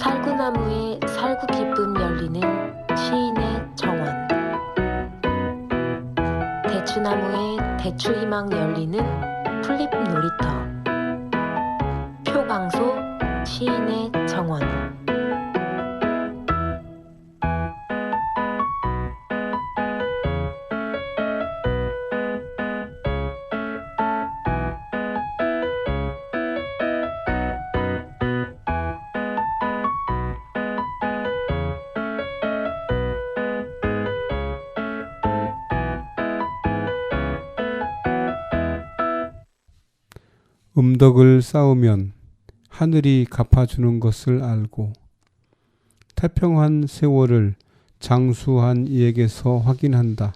살구나무에 살구기쁨 열리는 시인의 정원, 대추나무에 대추희망 열리는 풀잎 놀이터, 표광소 시인의 정원. 음덕을 쌓으면 하늘이 갚아주는 것을 알고 태평한 세월을 장수한 이에게서 확인한다.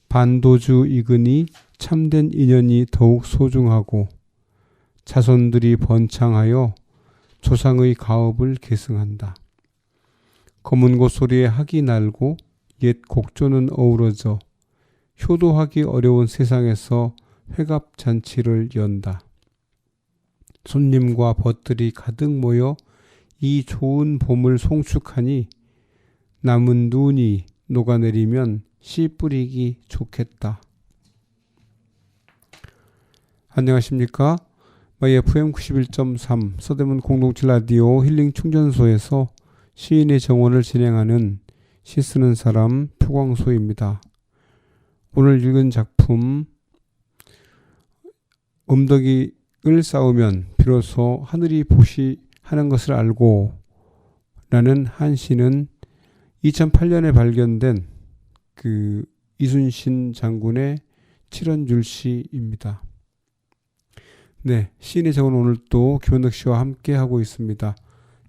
반도주 이근이 참된 인연이 더욱 소중하고 자손들이 번창하여 조상의 가업을 계승한다. 검은 고소리에 학이 날고 옛 곡조는 어우러져 효도하기 어려운 세상에서 회갑잔치를 연다. 손님과 벗들이 가득 모여 이 좋은 봄을 송축하니 남은 눈이 녹아내리면 씨 뿌리기 좋겠다. 안녕하십니까? FM 91.3 서대문 공동체 라디오 힐링 충전소에서 시인의 정원을 진행하는 시 쓰는 사람 표광소입니다. 오늘 읽은 작품 음덕이를 쌓으면 비로소 하늘이 보시하는 것을 알고 라는 한 시는 2008년에 발견된 이순신 장군의 칠원줄 시입니다. 네, 시인의 정원 오늘 또 김현덕 씨와 함께 하고 있습니다.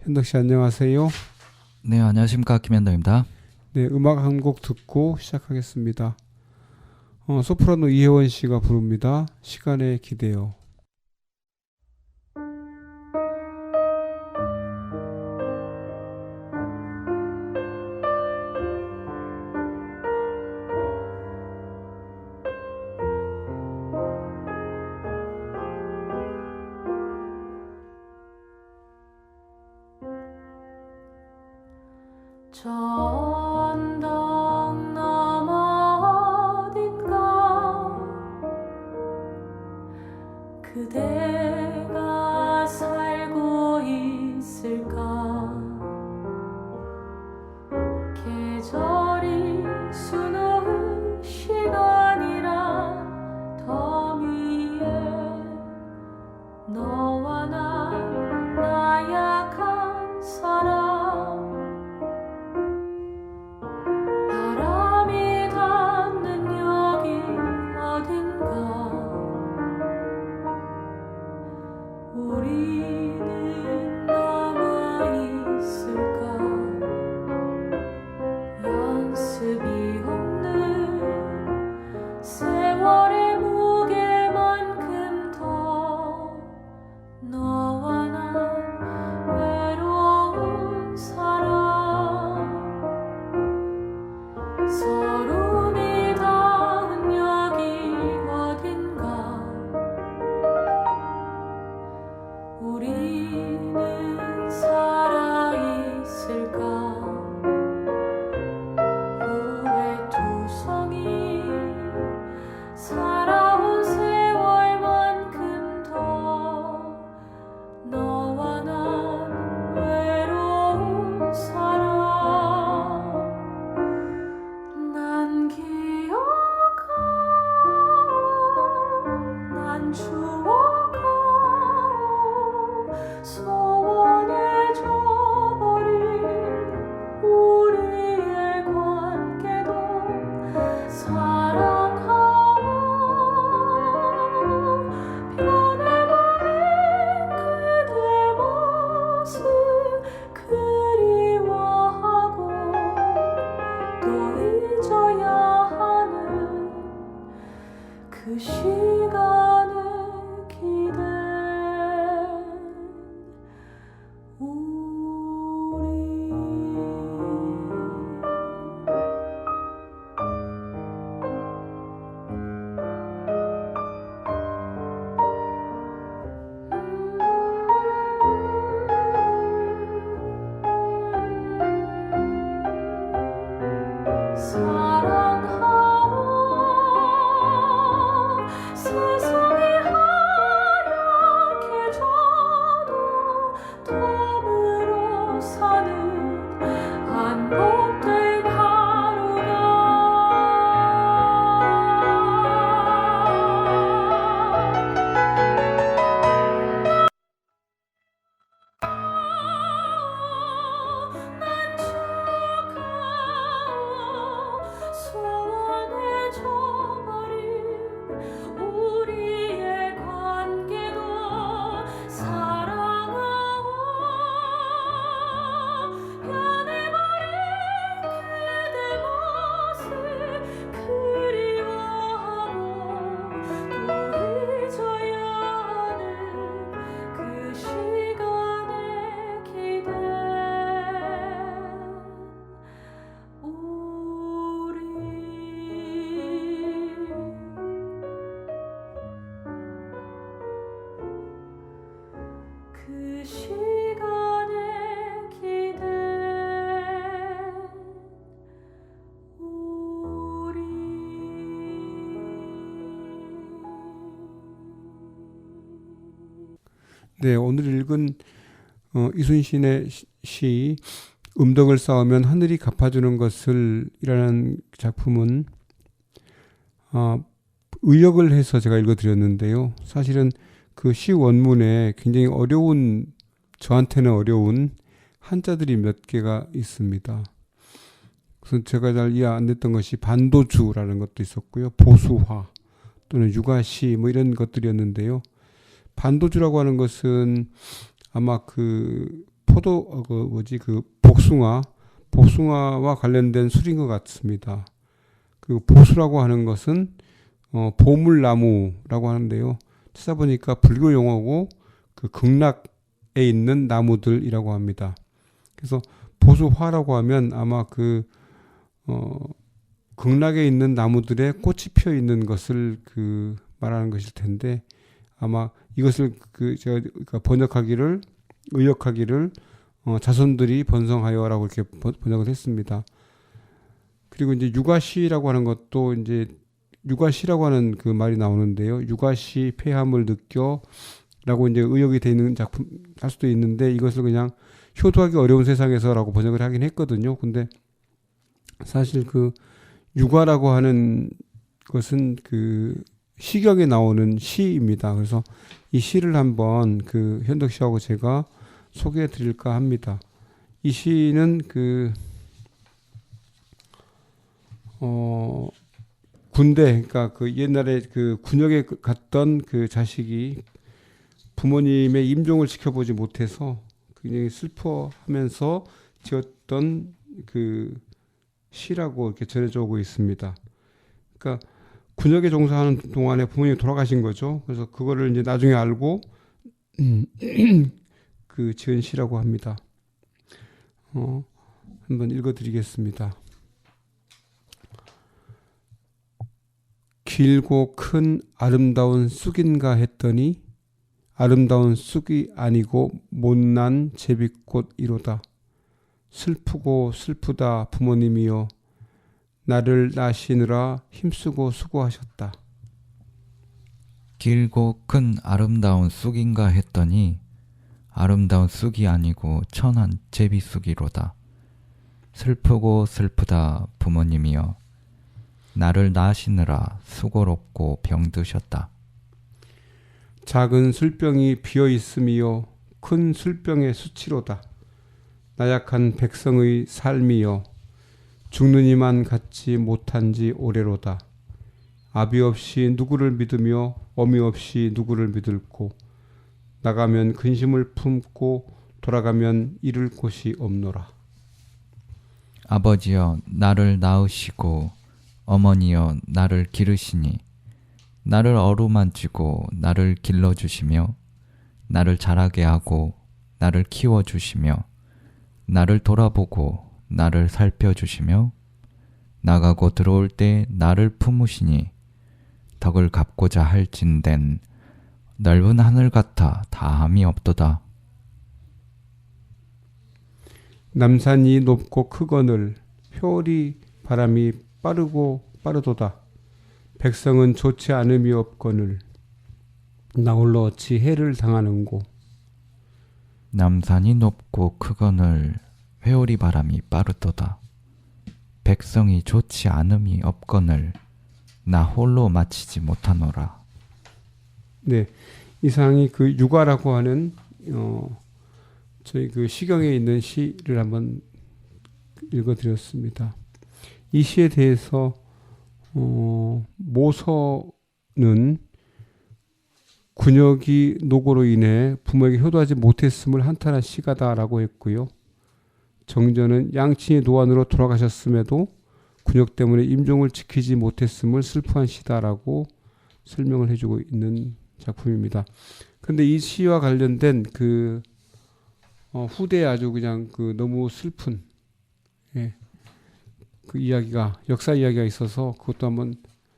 현덕 씨 안녕하세요. 네, 안녕하십니까, 김현덕입니다. 네, 음악 한 곡 듣고 시작하겠습니다. 소프라노 이혜원 씨가 부릅니다. 시간에 기대요. 저 언덕 너머 어딘가 그대가 살고 있을까. 계절이 수놓은 시간이란 더미에 너와 나 나약한 사람 네, 오늘 읽은 이순신의 시 음덕을 쌓으면 하늘이 갚아주는 것을 이라는 작품은 의역을 해서 제가 읽어드렸는데요. 사실은 그 시 원문에 굉장히 저한테는 어려운 한자들이 몇 개가 있습니다. 그래서 제가 잘 이해 안 됐던 것이 반도주라는 것도 있었고요. 보수화 또는 육아시 뭐 이런 것들이었는데요. 반도주라고 하는 것은 아마 복숭아와 관련된 술인 것 같습니다. 그리고 보수라고 하는 것은 보물나무라고 하는데요. 찾아보니까 불교 용어고 그 극락에 있는 나무들이라고 합니다. 그래서 보수화라고 하면 아마 극락에 있는 나무들에 꽃이 피어 있는 것을 말하는 것일 텐데 아마 이것을 제가 의역하기를 자손들이 번성하여라고 이렇게 번역을 했습니다. 그리고 이제 육아시라고 하는 것도 이제 육아시라고 하는 그 말이 나오는데요. 육아시 폐함을 느껴라고 이제 의역이 되어 있는 작품 할 수도 있는데 이것을 그냥 효도하기 어려운 세상에서라고 번역을 하긴 했거든요. 근데 사실 육아라고 하는 것은 시경에 나오는 시입니다. 그래서 이 시를 한번 현덕 씨하고 제가 소개해 드릴까 합니다. 이 시는 군대, 그러니까 옛날에 군역에 갔던 자식이 부모님의 임종을 지켜보지 못해서 굉장히 슬퍼하면서 지었던 시라고 이렇게 전해져 오고 있습니다. 그러니까 군역에 종사하는 동안에 부모님이 돌아가신 거죠. 그래서 그거를 이제 나중에 알고 지은 시라고 합니다. 한번 읽어드리겠습니다. 길고 큰 아름다운 쑥인가 했더니 아름다운 쑥이 아니고 못난 제비꽃이로다. 슬프고 슬프다 부모님이여 나를 낳으시느라 힘쓰고 수고하셨다. 길고 큰 아름다운 쑥인가 했더니 아름다운 쑥이 아니고 천한 제비쑥이로다. 슬프고 슬프다 부모님이여 나를 낳으시느라 수고롭고 병드셨다. 작은 술병이 비어 있음이요 큰 술병의 수치로다. 나약한 백성의 삶이요 죽는 이만 갖지 못한 지 오래로다. 아비 없이 누구를 믿으며 어미 없이 누구를 믿을꼬. 나가면 근심을 품고 돌아가면 잃을 곳이 없노라. 아버지여 나를 낳으시고 어머니여 나를 기르시니 나를 어루만지고 나를 길러주시며 나를 자라게 하고 나를 키워주시며 나를 돌아보고 나를 살펴주시며 나가고 들어올 때 나를 품으시니 덕을 갚고자 할진된 넓은 하늘 같아 다함이 없도다. 남산이 높고 크거늘 효리 바람이 빠르고 빠르도다. 백성은 좋지 않음이 없거늘 나홀로 어찌 해를 당하는고. 남산이 높고 크거늘 회오리 바람이 빠르도다. 백성이 좋지 않음이 없거늘 나 홀로 마치지 못하노라. 네, 이상이 육아라고 하는 저희 시경에 있는 시를 한번 읽어드렸습니다. 이 시에 대해서 모서는 군역이 노고로 인해 부모에게 효도하지 못했음을 한탄한 시가다라고 했고요. 정전은 양친이 노안으로 돌아가셨음에도 군역 때문에 임종을 지키지 못했음을 슬퍼한 시다라고 설명을 해주고 있는 작품입니다. 근데 이 시와 관련된 후대에 아주 그냥 너무 슬픈 이야기가 역사 이야기가 있어서 그것도 한번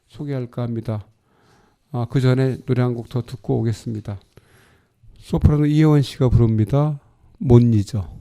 소개할까 합니다. 그 전에 노래 한 곡 더 듣고 오겠습니다. 소프라노 이혜원 씨가 부릅니다. 못 잊어.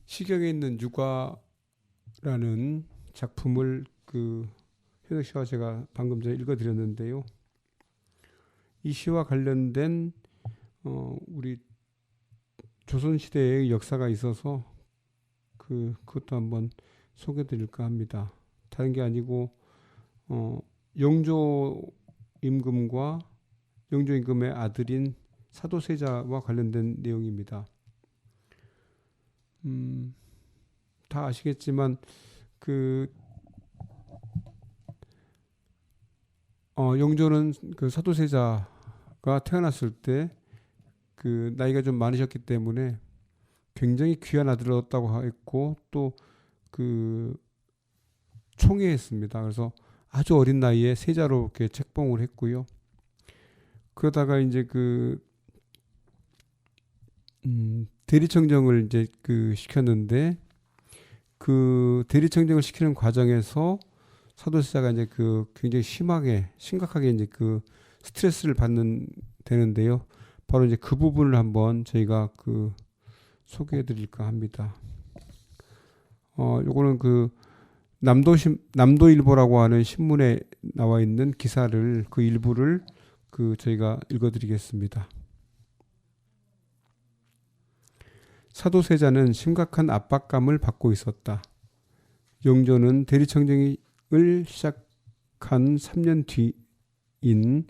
시경에 있는 육아라는 작품을 현석 씨와 제가 방금 전에 읽어드렸는데요. 이 시와 관련된 우리 조선시대의 역사가 있어서 그것도 한번 소개드릴까 합니다. 다른 게 아니고 영조 임금의 아들인 사도세자와 관련된 내용입니다. 다 아시겠지만 영조는 사도세자가 태어났을 때 나이가 좀 많으셨기 때문에 굉장히 귀한 아들을 얻었다고 했고 또 총애했습니다. 그래서 아주 어린 나이에 세자로 이렇게 책봉을 했고요. 그러다가 이제 대리청정을 이제 시켰는데 대리청정을 시키는 과정에서 사도세자가 이제 굉장히 심각하게 이제 스트레스를 되는데요. 바로 이제 그 부분을 한번 저희가 소개해 드릴까 합니다. 요거는 남도일보라고 하는 신문에 나와 있는 기사를 일부를 저희가 읽어 드리겠습니다. 사도세자는 심각한 압박감을 받고 있었다. 영조는 대리청정을 시작한 3년 뒤인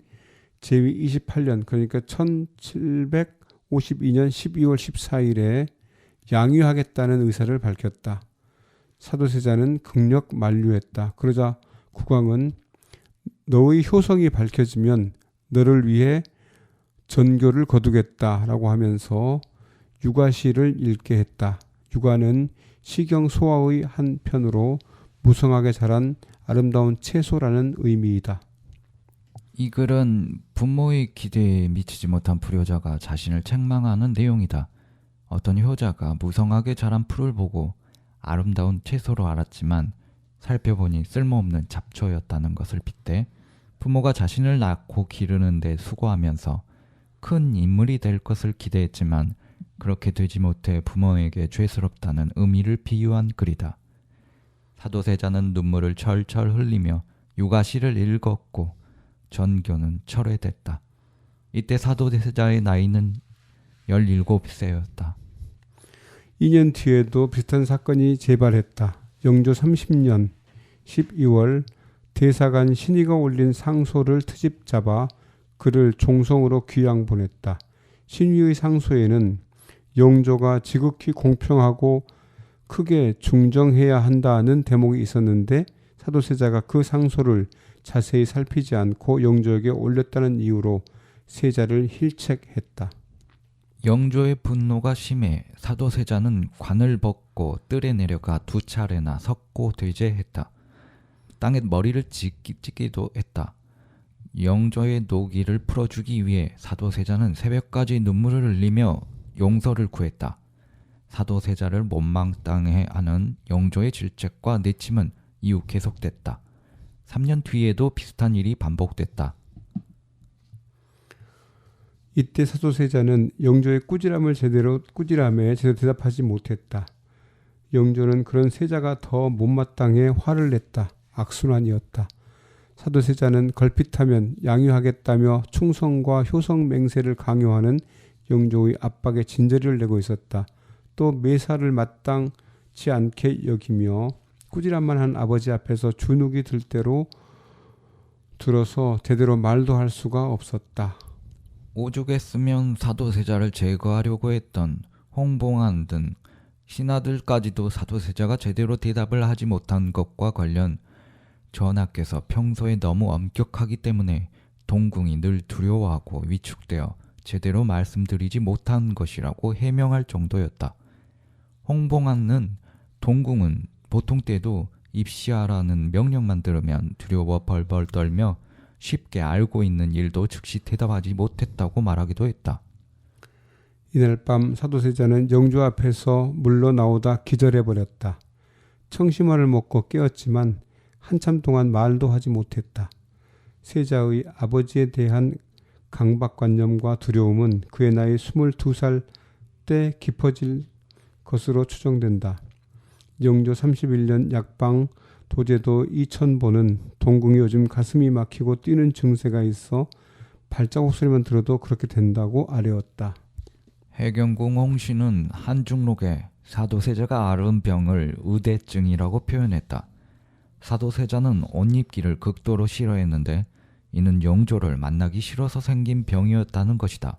제위 28년 그러니까 1752년 12월 14일에 양위하겠다는 의사를 밝혔다. 사도세자는 극력 만류했다. 그러자 국왕은 너의 효성이 밝혀지면 너를 위해 전교를 거두겠다라고 하면서 육아시를 읽게 했다. 육아는 시경 소화의 한 편으로 무성하게 자란 아름다운 채소라는 의미이다. 이 글은 부모의 기대에 미치지 못한 불효자가 자신을 책망하는 내용이다. 어떤 효자가 무성하게 자란 풀을 보고 아름다운 채소로 알았지만 살펴보니 쓸모없는 잡초였다는 것을 빗대 부모가 자신을 낳고 기르는 데 수고하면서 큰 인물이 될 것을 기대했지만 그렇게 되지 못해 부모에게 죄스럽다는 의미를 비유한 글이다. 사도세자는 눈물을 철철 흘리며 육아시를 읽었고 전교는 철회됐다. 이때 사도세자의 나이는 17세였다. 2년 뒤에도 비슷한 사건이 재발했다. 영조 30년 12월 대사관 신의가 올린 상소를 트집 잡아 그를 종성으로 귀양 보냈다. 신의의 상소에는 영조가 지극히 공평하고 크게 중정해야 한다는 대목이 있었는데 사도세자가 그 상소를 자세히 살피지 않고 영조에게 올렸다는 이유로 세자를 힐책했다. 영조의 분노가 심해 사도세자는 관을 벗고 뜰에 내려가 2차례나 석고대죄했다. 땅에 머리를 찍기도 했다. 영조의 노기를 풀어주기 위해 사도세자는 새벽까지 눈물을 흘리며 용서를 구했다. 사도세자를 못마땅해 하는 영조의 질책과 내침은 이후 계속됐다. 3년 뒤에도 비슷한 일이 반복됐다. 이때 사도세자는 영조의 꾸지람에 제대로 대답하지 못했다. 영조는 그런 세자가 더 못마땅해 화를 냈다. 악순환이었다. 사도세자는 걸핏하면 양유하겠다며 충성과 효성 맹세를 강요하는 영조의 압박에 진저리를 내고 있었다. 또 매사를 마땅치 않게 여기며 꾸지람만 한 아버지 앞에서 주눅이 들 대로 들어서 제대로 말도 할 수가 없었다. 오죽했으면 사도세자를 제거하려고 했던 홍봉안 등 신하들까지도 사도세자가 제대로 대답을 하지 못한 것과 관련 전하께서 평소에 너무 엄격하기 때문에 동궁이 늘 두려워하고 위축되어 제대로 말씀드리지 못한 것이라고 해명할 정도였다. 홍봉안은 동궁은 보통 때도 입시하라는 명령만 들으면 두려워 벌벌 떨며 쉽게 알고 있는 일도 즉시 대답하지 못했다고 말하기도 했다. 이날 밤 사도세자는 영조 앞에서 물러나오다 기절해버렸다. 청심환을 먹고 깨었지만 한참 동안 말도 하지 못했다. 세자의 아버지에 대한 강박관념과 두려움은 그의 나이 22살 때 깊어질 것으로 추정된다. 영조 31년 약방 도제도 이천보는 동궁이 요즘 가슴이 막히고 뛰는 증세가 있어 발자국 소리만 들어도 그렇게 된다고 아뢰었다. 해경궁 홍씨는 한중록에 사도세자가 앓은 병을 의대증이라고 표현했다. 사도세자는 옷 입기를 극도로 싫어했는데 이는 영조를 만나기 싫어서 생긴 병이었다는 것이다.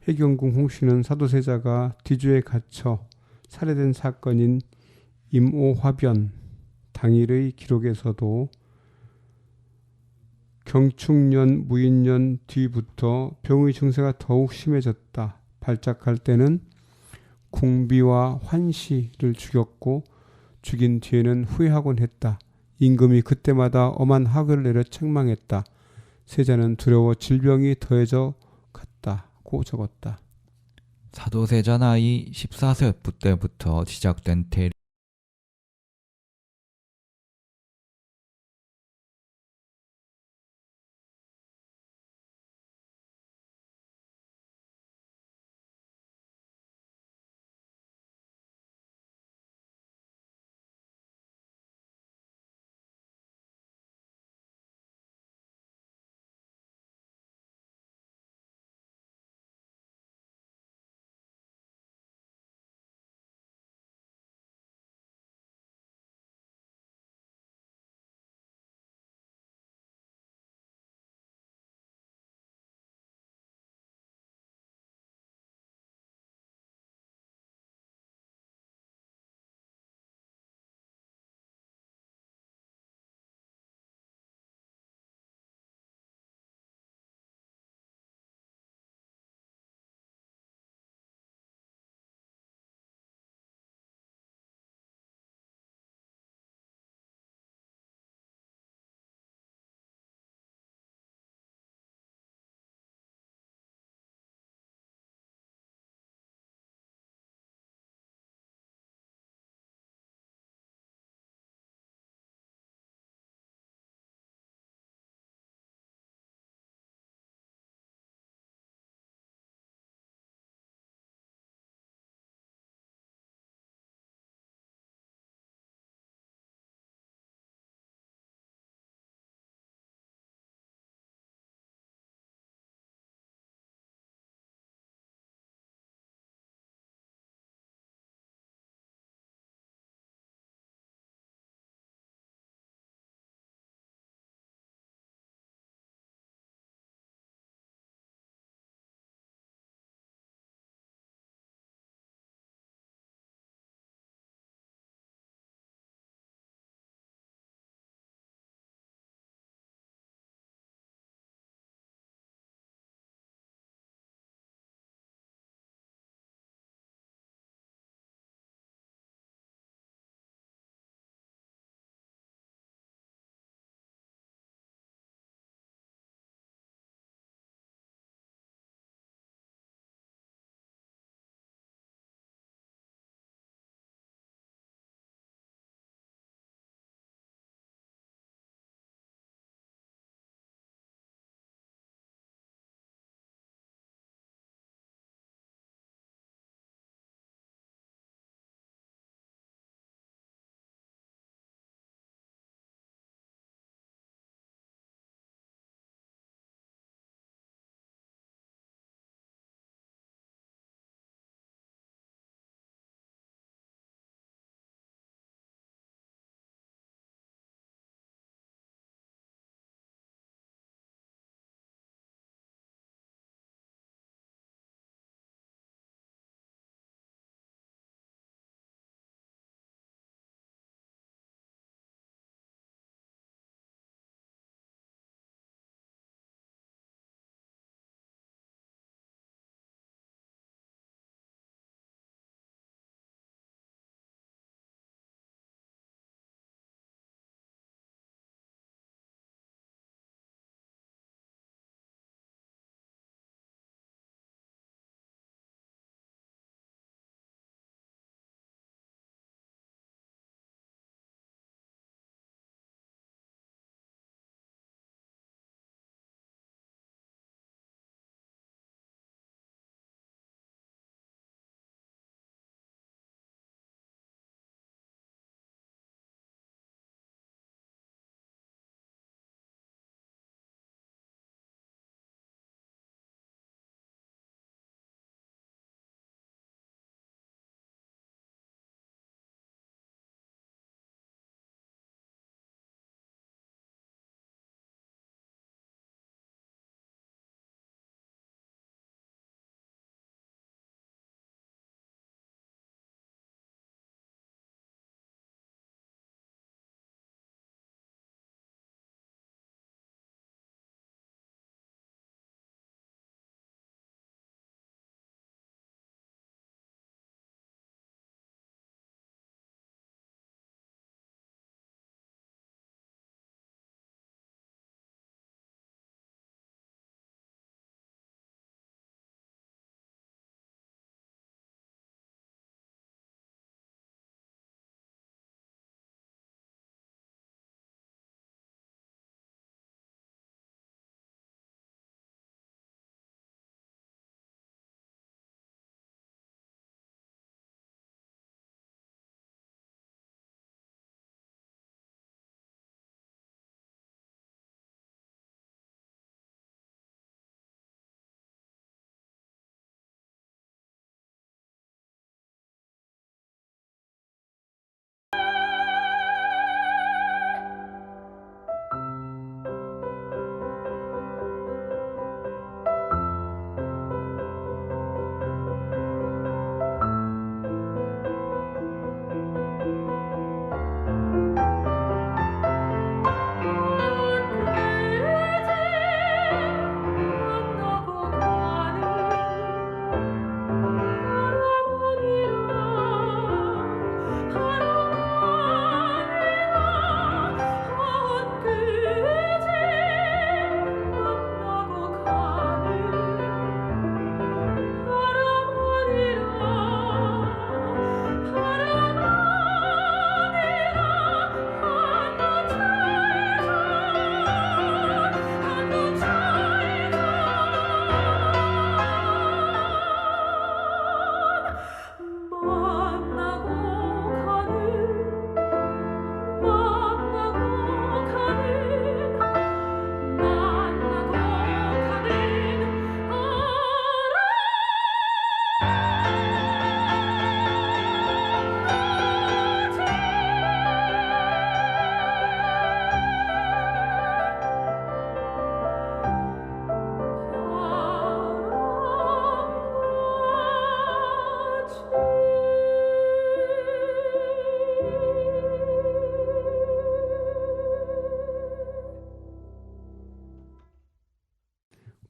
해경궁 홍씨는 사도세자가 뒤주에 갇혀 살해된 사건인 임오화변 당일의 기록에서도 경축년 무인년 뒤부터 병의 증세가 더욱 심해졌다. 발작할 때는 궁비와 환시를 죽였고 죽인 뒤에는 후회하곤 했다. 임금이 그때마다 엄한 학을 내려 책망했다. 세자는 두려워 질병이 더해져 갔다고 적었다. 사도세자 나이 14세 때부터 시작된 대리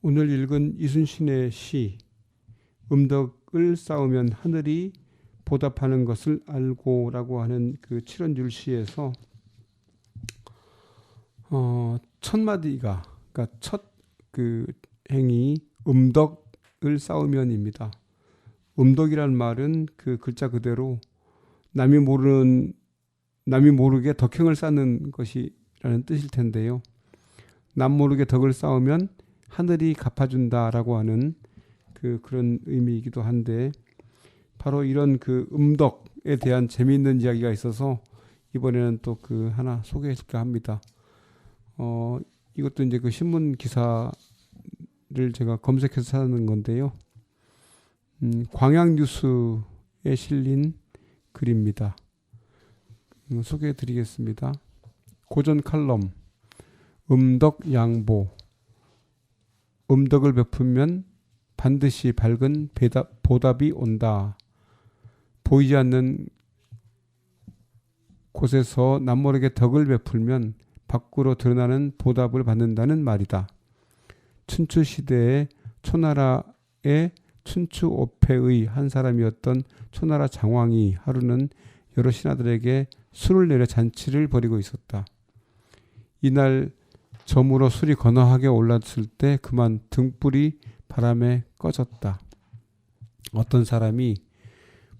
오늘 읽은 이순신의 시 음덕을 쌓으면 하늘이 보답하는 것을 알고라고 하는 그 7원줄 시에서 첫 마디가 그러니까 첫 그 행이 음덕을 쌓으면입니다. 음덕이란 말은 그 글자 그대로 남이 모르게 덕행을 쌓는 것이라는 뜻일 텐데요. 남 모르게 덕을 쌓으면 하늘이 갚아준다라고 하는 그런 의미이기도 한데 바로 이런 그 음덕에 대한 재미있는 이야기가 있어서 이번에는 또 그 하나 소개해줄까 합니다. 이것도 이제 그 신문 기사를 제가 검색해서 찾는 건데요. 광양뉴스에 실린 글입니다. 소개해드리겠습니다. 고전 칼럼 음덕 양보 음덕을 베풀면 반드시 밝은 보답이 온다. 보이지 않는 곳에서 남모르게 덕을 베풀면 밖으로 드러나는 보답을 받는다는 말이다. 춘추시대의 초나라의 춘추오패의 한 사람이었던 초나라 장왕이 하루는 여러 신하들에게 술을 내려 잔치를 벌이고 있었다. 이날 점으로 술이 건너하게 올랐을 때 그만 등불이 바람에 꺼졌다. 어떤 사람이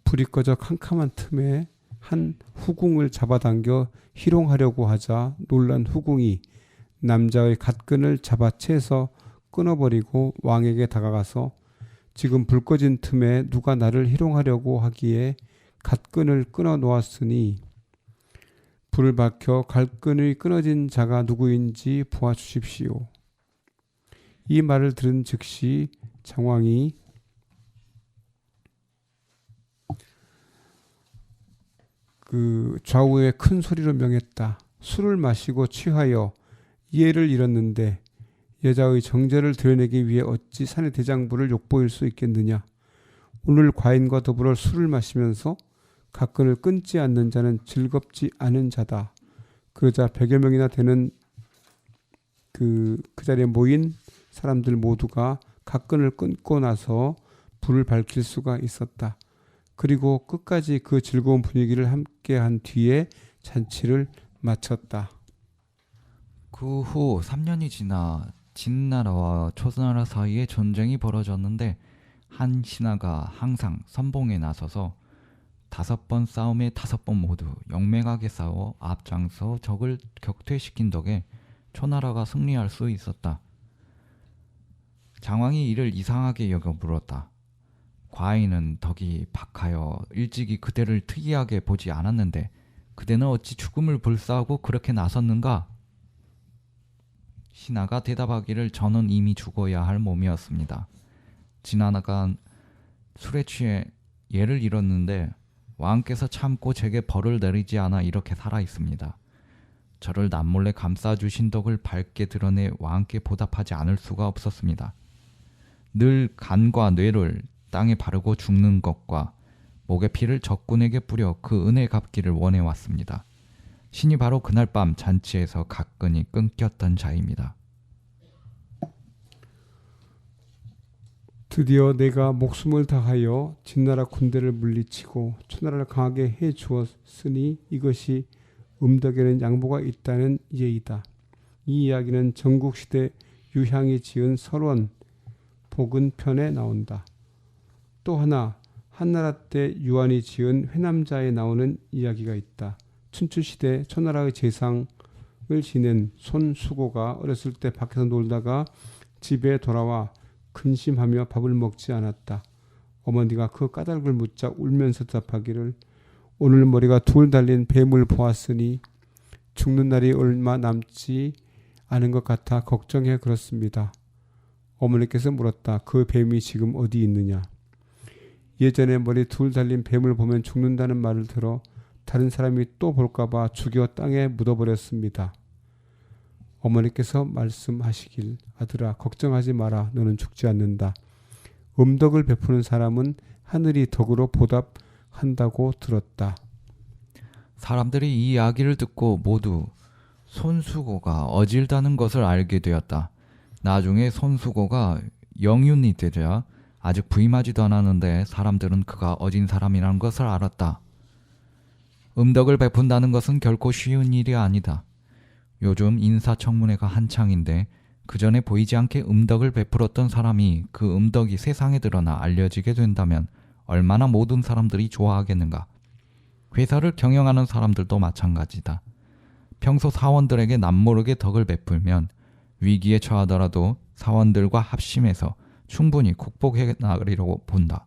불이 꺼져 캄캄한 틈에 한 후궁을 잡아당겨 희롱하려고 하자 놀란 후궁이 남자의 갓끈을 잡아채서 끊어버리고 왕에게 다가가서 지금 불 꺼진 틈에 누가 나를 희롱하려고 하기에 갓끈을 끊어 놓았으니 불을 밝혀 갓끈이 끊어진 자가 누구인지 보아주십시오. 이 말을 들은 즉시 장왕이 그 좌우에 큰 소리로 명했다. 술을 마시고 취하여 이해를 잃었는데 여자의 정죄를 드러내기 위해 어찌 사내 대장부를 욕보일 수 있겠느냐. 오늘 과인과 더불어 술을 마시면서 갓끈을 끊지 않는 자는 즐겁지 않은 자다. 그러자 100여 명이나 되는 그 자리에 모인 사람들 모두가 갓끈을 끊고 나서 불을 밝힐 수가 있었다. 그리고 끝까지 그 즐거운 분위기를 함께한 뒤에 잔치를 마쳤다. 그 후 3년이 지나 진나라와 초나라 사이에 전쟁이 벌어졌는데 한 신하가 항상 선봉에 나서서 5번 싸움에 5번 모두 영맹하게 싸워 앞장서 적을 격퇴시킨 덕에 초나라가 승리할 수 있었다. 장왕이 이를 이상하게 여겨 물었다. 과인은 덕이 박하여 일찍이 그대를 특이하게 보지 않았는데 그대는 어찌 죽음을 불사하고 그렇게 나섰는가? 신하가 대답하기를 저는 이미 죽어야 할 몸이었습니다. 지나간 술에 취해 예를 잃었는데 왕께서 참고 제게 벌을 내리지 않아 이렇게 살아 있습니다. 저를 남몰래 감싸주신 덕을 밝게 드러내 왕께 보답하지 않을 수가 없었습니다. 늘 간과 뇌를 땅에 바르고 죽는 것과 목의 피를 적군에게 뿌려 그 은혜 갚기를 원해왔습니다. 신이 바로 그날 밤 잔치에서 갓끈이 끊겼던 자입니다. 드디어 내가 목숨을 다하여 진나라 군대를 물리치고 초나라를 강하게 해 주었으니 이것이 음덕에는 양보가 있다는 예이다. 이 이야기는 전국시대 유향이 지은 설원 복은편에 나온다. 또 하나 한나라 때 유한이 지은 회남자에 나오는 이야기가 있다. 춘추시대 초나라의 재상을 지낸 손수고가 어렸을 때 밖에서 놀다가 집에 돌아와 근심하며 밥을 먹지 않았다. 어머니가 그 까닭을 묻자 울면서 대답하기를 오늘 머리가 둘 달린 뱀을 보았으니 죽는 날이 얼마 남지 않은 것 같아 걱정해 그렇습니다. 어머니께서 물었다. 그 뱀이 지금 어디 있느냐? 예전에 머리 둘 달린 뱀을 보면 죽는다는 말을 들어 다른 사람이 또 볼까봐 죽여 땅에 묻어버렸습니다. 어머니께서 말씀하시길 아들아 걱정하지 마라. 너는 죽지 않는다. 음덕을 베푸는 사람은 하늘이 덕으로 보답한다고 들었다. 사람들이 이 이야기를 듣고 모두 손수고가 어질다는 것을 알게 되었다. 나중에 손수고가 영윤이 되자 아직 부임하지도 않았는데 사람들은 그가 어진 사람이라는 것을 알았다. 음덕을 베푼다는 것은 결코 쉬운 일이 아니다. 요즘 인사청문회가 한창인데 그 전에 보이지 않게 음덕을 베풀었던 사람이 그 음덕이 세상에 드러나 알려지게 된다면 얼마나 모든 사람들이 좋아하겠는가. 회사를 경영하는 사람들도 마찬가지다. 평소 사원들에게 남모르게 덕을 베풀면 위기에 처하더라도 사원들과 합심해서 충분히 극복해 나가리라고 본다.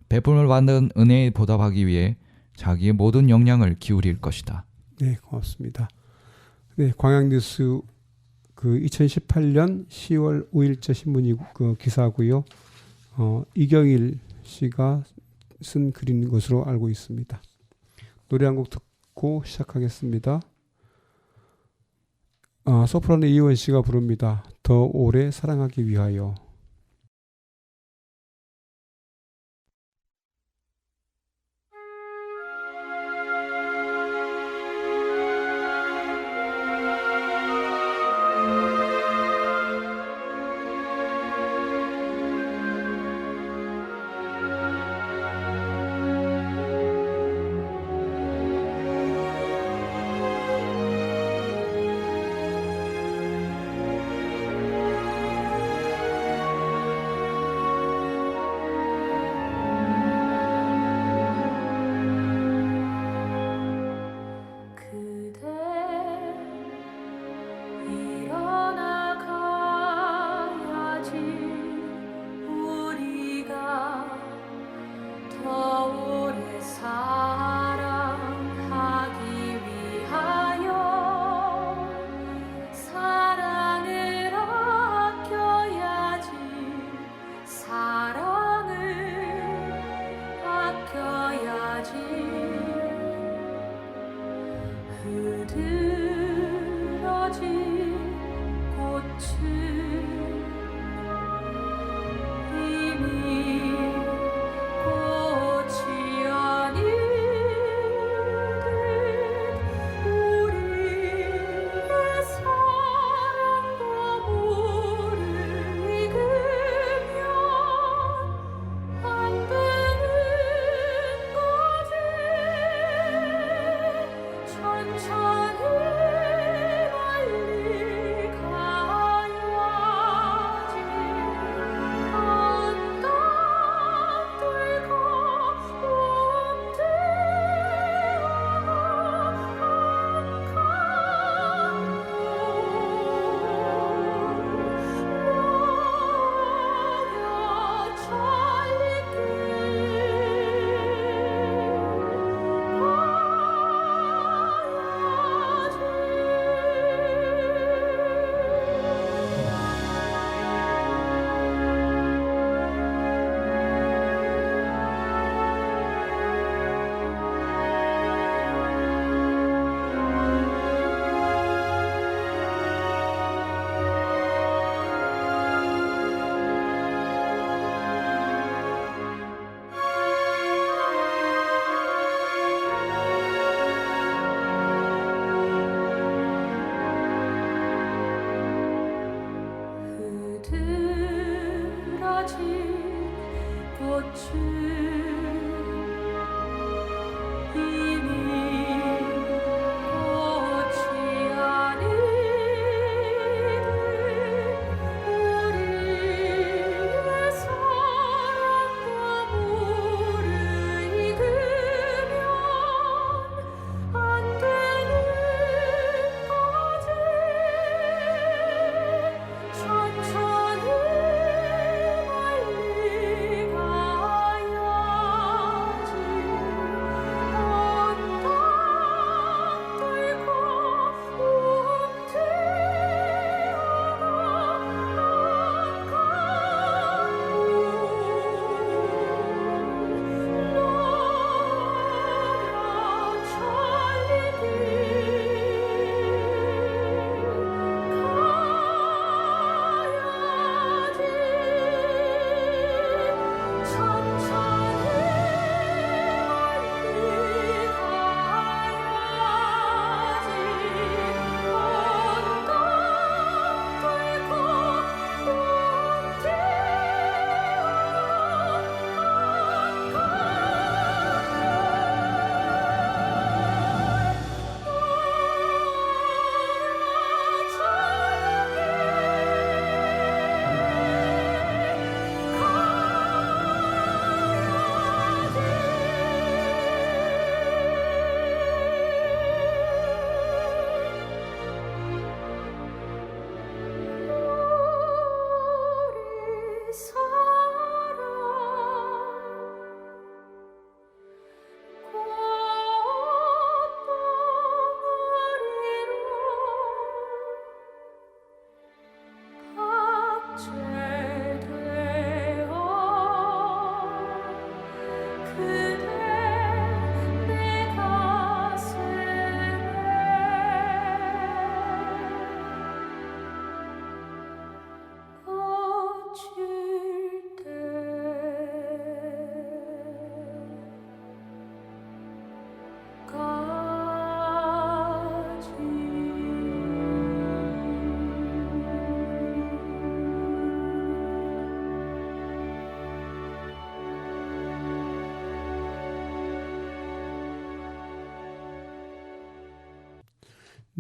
베풀을 받는 은혜에 보답하기 위해 자기의 모든 역량을 기울일 것이다. 네, 고맙습니다. 네, 광양뉴스 그 2018년 10월 5일자 신문이 그 기사고요. 이경일 씨가 쓴 글인 것으로 알고 있습니다. 노래 한 곡 듣고 시작하겠습니다. 소프라노 이효원 씨가 부릅니다. 더 오래 사랑하기 위하여.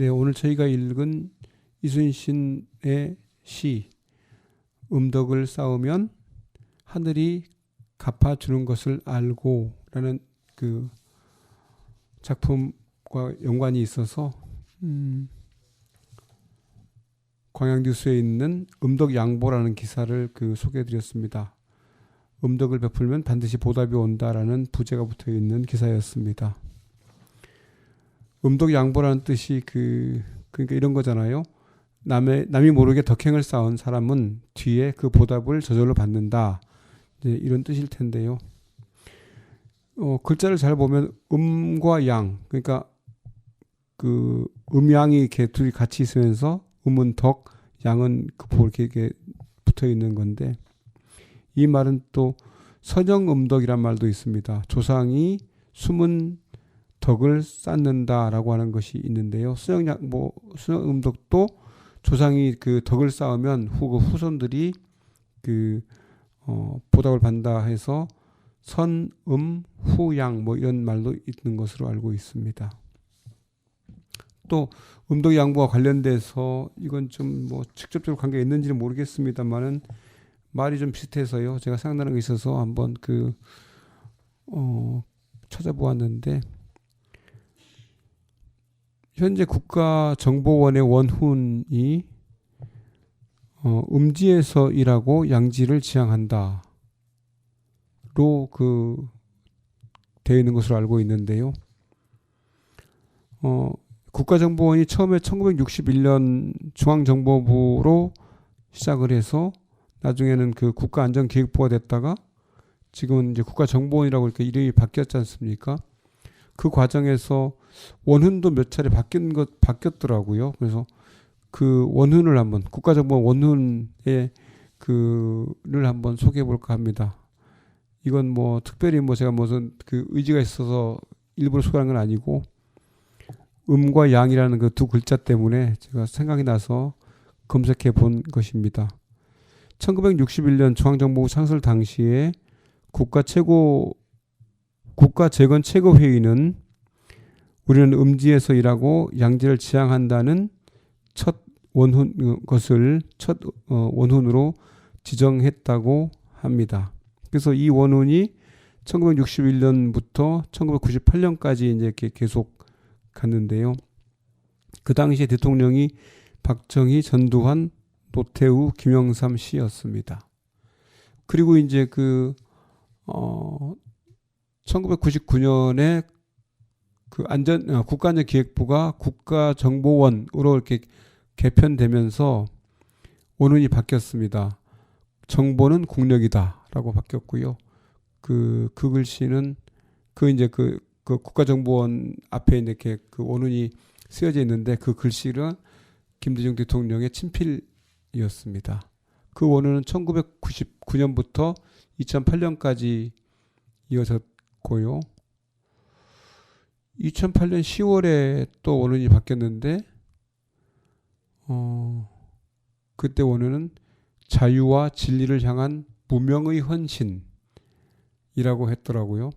네, 오늘 저희가 읽은 이순신의 시 음덕을 쌓으면 하늘이 갚아주는 것을 알고라는 그 작품과 연관이 있어서 광양뉴스에 있는 음덕양보라는 기사를 소개해드렸습니다. 음덕을 베풀면 반드시 보답이 온다라는 부제가 붙어 있는 기사였습니다. 음덕양보라는 뜻이 그러니까 이런 거잖아요. 남이 모르게 덕행을 쌓은 사람은 뒤에 그 보답을 저절로 받는다. 이제 이런 뜻일 텐데요. 글자를 잘 보면 음과 양, 그러니까 그 음양이 이렇게 둘이 같이 있으면서 음은 덕, 양은 급호 이렇게 붙어 있는 건데, 이 말은 또 선영음덕이란 말도 있습니다. 조상이 숨은 덕을 쌓는다라고 하는 것이 있는데요. 수영음덕도 조상이 그 덕을 쌓으면 후손들이 보답을 받는다 해서 선음 후양 이런 말도 있는 것으로 알고 있습니다. 또 음덕양보와 관련돼서 이건 좀 직접적으로 관계가 있는지는 모르겠습니다만은 말이 좀 비슷해서요. 제가 생각나는 게 있어서 한번 찾아보았는데, 현재 국가정보원의 원훈이 음지에서 일하고 양지를 지향한다로 되어 있는 것으로 알고 있는데요. 국가정보원이 처음에 1961년 중앙정보부로 시작을 해서 나중에는 국가안전기획부가 됐다가 지금은 이제 국가정보원이라고 이렇게 이름이 바뀌었지 않습니까? 그 과정에서 원훈도 몇 차례 바뀌었더라고요. 그래서 그 원훈을 한번 국가정보원 원훈의 를 한번 소개해 볼까 합니다. 이건 특별히 제가 무슨 의지가 있어서 일부러 소개한 건 아니고 음과 양이라는 그 두 글자 때문에 제가 생각이 나서 검색해 본 것입니다. 1961년 중앙정보부 창설 당시에 국가재건 최고회의는 우리는 음지에서 일하고 양지를 지향한다는 첫 원훈으로 지정했다고 합니다. 그래서 이 원훈이 1961년부터 1998년까지 이제 이렇게 계속 갔는데요. 그 당시에 대통령이 박정희, 전두환, 노태우, 김영삼 씨였습니다. 그리고 이제 1999년에 국가안전기획부가 국가정보원으로 이렇게 개편되면서 원훈이 바뀌었습니다. 정보는 국력이다라고 바뀌었고요. 그 글씨는 국가정보원 앞에 이렇게 원훈이 쓰여져 있는데 그 글씨는 김대중 대통령의 친필이었습니다. 그 원훈은 1999년부터 2008년까지 이어졌고요. 2008년 10월에 또 원훈이 바뀌었는데 그때 원훈은 자유와 진리를 향한 무명의 헌신이라고 했더라고요.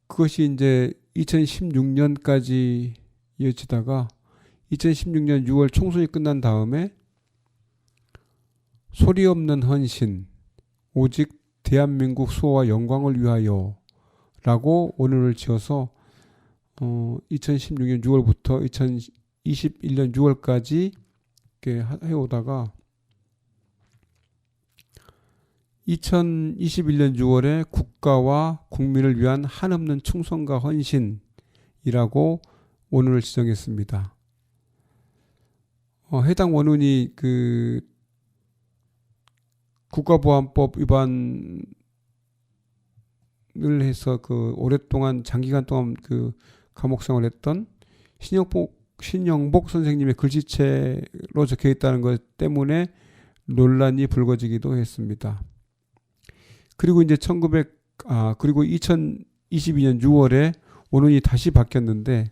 그것이 이제 2016년까지 이어지다가 2016년 6월 총선이 끝난 다음에 소리 없는 헌신, 오직 대한민국 수호와 영광을 위하여 라고 원훈을 지어서 2016년 6월부터 2021년 6월까지 이렇게 해오다가 2021년 6월에 국가와 국민을 위한 한없는 충성과 헌신이라고 원훈을 지정했습니다. 해당 원훈이 국가보안법 위반을 해서 오랫동안 장기간 동안 감옥 생활했던 신영복 선생님의 글씨체로 적혀 있다는 것 때문에 논란이 불거지기도 했습니다. 그리고 이제 2022년 6월에 원훈이 다시 바뀌었는데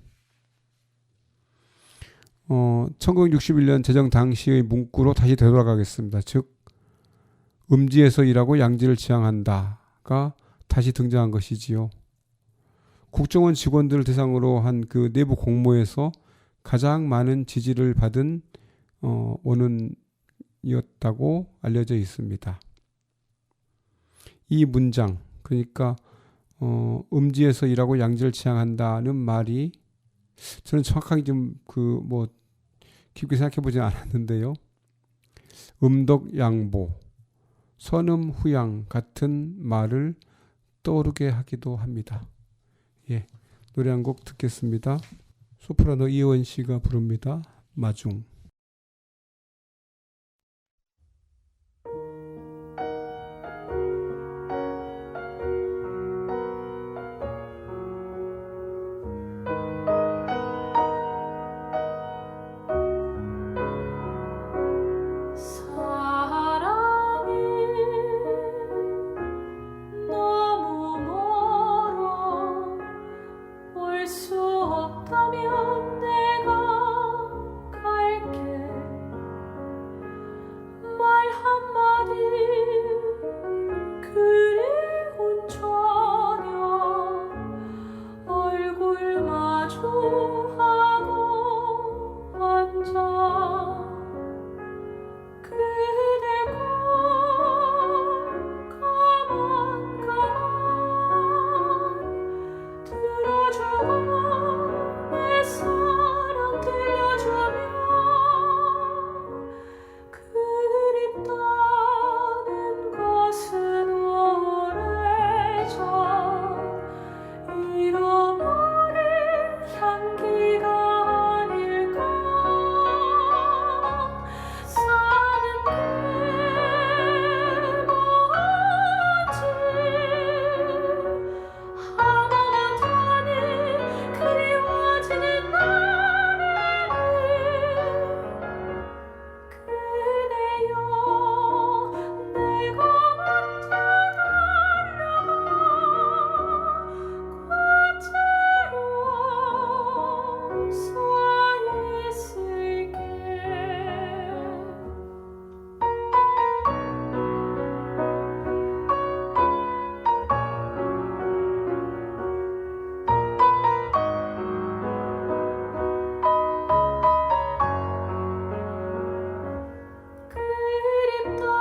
1961년 제정 당시의 문구로 다시 되돌아가겠습니다. 즉 음지에서 일하고 양지를 지향한다가 다시 등장한 것이지요. 국정원 직원들을 대상으로 한 그 내부 공모에서 가장 많은 지지를 받은 원언이었다고 알려져 있습니다. 이 문장, 그러니까 음지에서 일하고 양지를 지향한다는 말이 저는 정확하게 좀 깊게 생각해 보지 않았는데요. 음덕양보, 선음후양 같은 말을 떠오르게 하기도 합니다. 예, 노래 한 곡 듣겠습니다. 소프라노 이혜원 씨가 부릅니다. 마중. 사랑이 너무 멀어 올 수 없다면 내가 갈게 말 한마디 그리운 저녁 얼굴 마주하고 앉아 그대가 가만 들어주고 내 사랑 들려주면 그립다는 것은 오래전 잃어버린 향기가 아닐까 사는 게 뭐지 하나같이 그리워지는 날에는 그대여 내가 먼저 달려가 꽃으로 서 있을게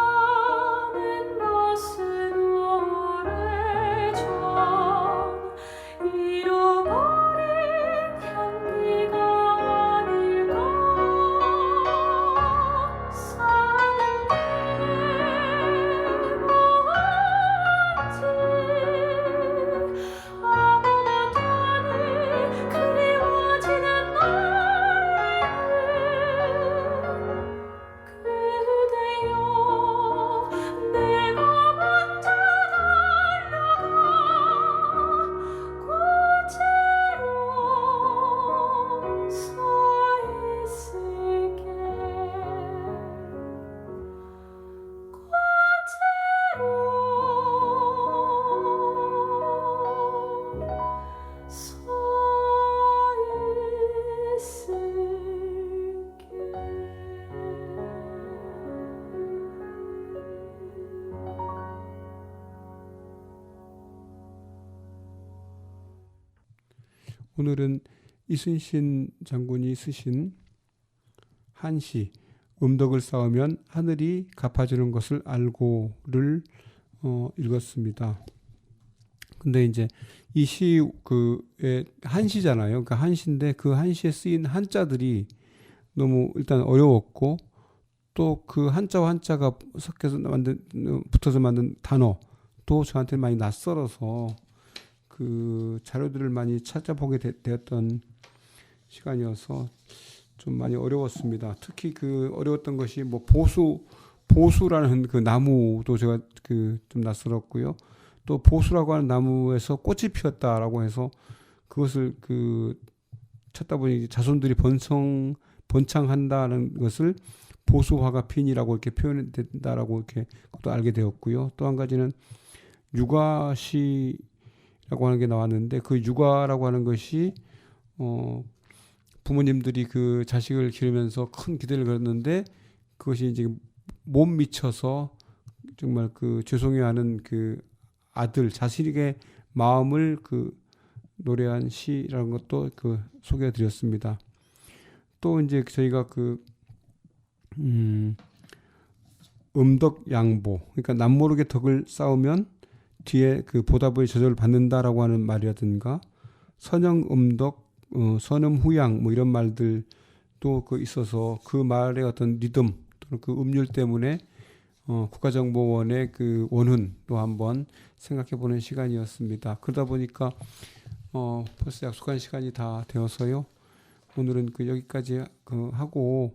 그립다는 것은 오래전 잃어버린 향기가 아닐까 사는 게 뭐지 아무것도 그리워지는 날에는 그대여 내가 먼저 달려가 꽃으로 서 있을게 꽃으로 서 있을게 오늘은 이순신 장군이 쓰신 한시 음덕을 쌓으면 하늘이 갚아주는 것을 알고를 읽었습니다. 근데 이제 이 시 그의 한시잖아요. 그러니까 한시인데 그 한시에 쓰인 한자들이 너무 일단 어려웠고 또 그 한자와 한자가 섞여서 붙어서 만든 단어도 저한테 많이 낯설어서 그 자료들을 많이 찾아보게 되었던 시간이어서 좀 많이 어려웠습니다. 특히 그 어려웠던 것이 뭐 보수라는 그 나무도 제가 그 좀 낯설었고요. 또 보수라고 하는 나무에서 꽃이 피었다라고 해서 그것을 그 찾다 보니 자손들이 번창한다는 것을 보수화가 핀이라고 이렇게 표현된다라고 이렇게 또 알게 되었고요. 또 한 가지는 육아시라고 하는 게 나왔는데 그 육아라고 하는 것이 부모님들이 그 자식을 기르면서 큰 기대를 걸었는데 그것이 이제 못 미쳐서 정말 그 죄송해하는 그 아들 자신에게 마음을 그 노래한 시라는 것도 그 소개해드렸습니다. 또 이제 저희가 그 음덕양보, 그러니까 남모르게 덕을 쌓으면 뒤에 그 보답의 저절을 받는다라고 하는 말이라든가 선영음덕, 선음후양 뭐 이런 말들도 그 있어서 그 말의 어떤 리듬 또는 그 음률 때문에 국가정보원의 그 원훈도 한번 생각해보는 시간이었습니다. 그러다 보니까 벌써 약속한 시간이 다 되어서요. 오늘은 그 여기까지 하고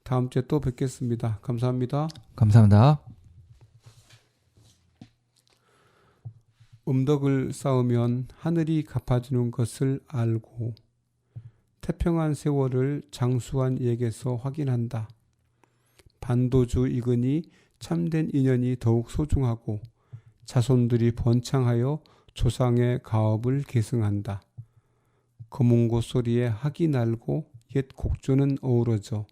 다음 주에 또 뵙겠습니다. 감사합니다. 감사합니다. 음덕을 쌓으면 하늘이 갚아주는 것을 알고 태평한 세월을 장수한 이에게서 확인한다. 반도주 이근이 참된 인연이 더욱 소중하고 자손들이 번창하여 조상의 가업을 계승한다. 거문고 소리에 학이 날고 옛 곡조는 어우러져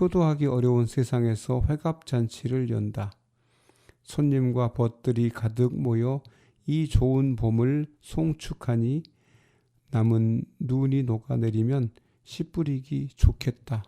효도하기 어려운 세상에서 회갑잔치를 연다. 손님과 벗들이 가득 모여 이 좋은 봄을 송축하니 남은 눈이 녹아내리면 씨 뿌리기 좋겠다.